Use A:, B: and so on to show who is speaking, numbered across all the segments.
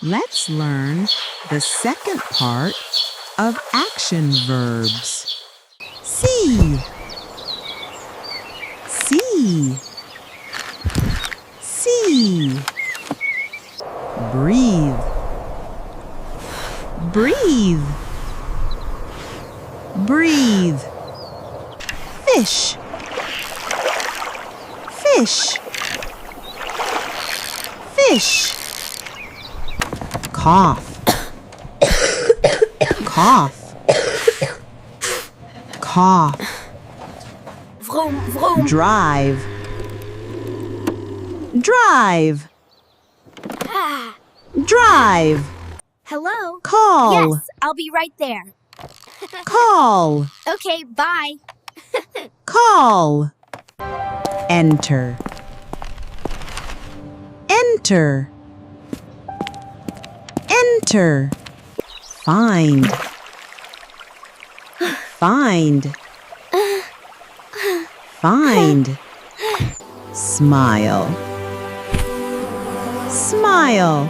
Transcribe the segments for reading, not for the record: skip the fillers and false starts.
A: Let's learn the second part of action verbs. See, see, see. Breathe, breathe, breathe. Fish, fish, fish. Cough, cough, cough.
B: Vroom, vroom.
A: Drive, drive,
B: Ah.
A: drive.
B: Hello?
A: Call,
B: Yes, I'll be right there.
A: call,
B: Okay, bye.
A: call. Enter, enter, enter. Find, find, find. Smile, smile,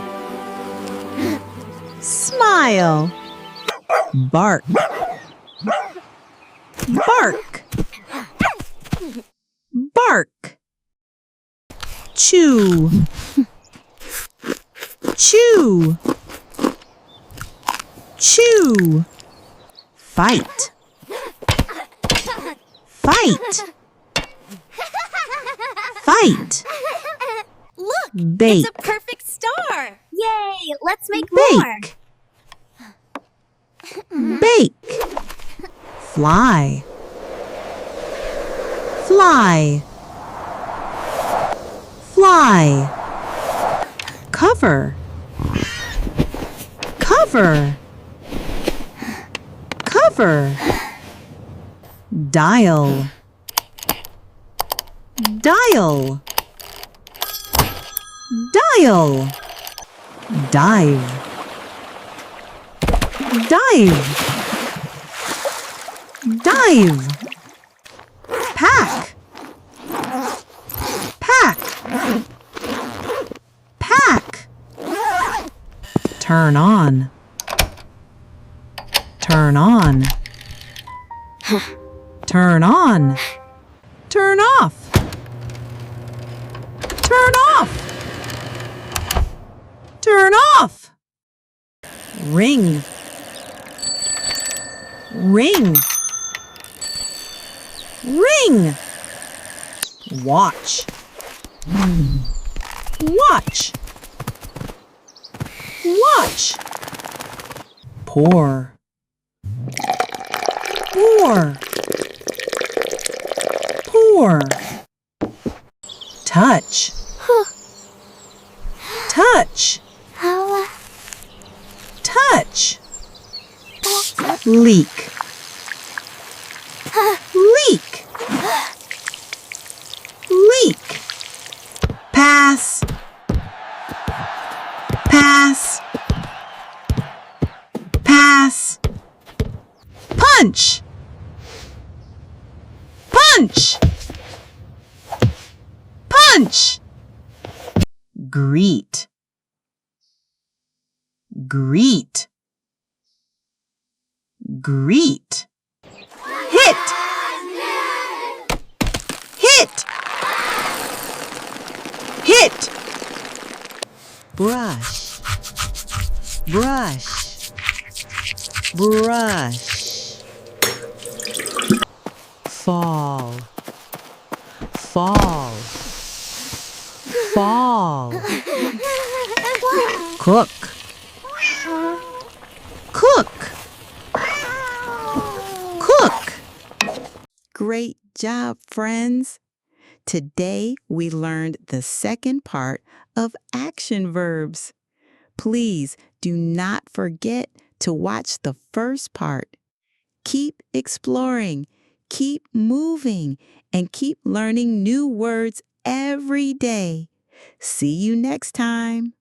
A: smile. Bark, bark, bark. Chew, chew, chew. Fight, fight, fight.
B: Look,
A: Bake,
B: it's a perfect star. Yay, let's make more.
A: bake, bake. Fly, fly, fly. Cover, cover, cover. Dial, dial, dial. Dive, dive, dive. Pack, pack, pack. Turn on, turn on, turn on. Turn off, turn off, turn off. Ring, ring, ring. Watch, watch, watch. Pour, pour, pour. Touch, touch, touch. Leak, leak, leak. Pass, pass, pass. Punch, punch, punch. Greet, greet, greet. Hit, hit, hit. Brush, brush, brush. Fall, fall, fall. Cook, cook, cook. Great job, friends. Today we learned the second part of action verbs. Please do not forget to watch the first part. Keep exploring, keep moving, and keep learning new words every day. See you next time.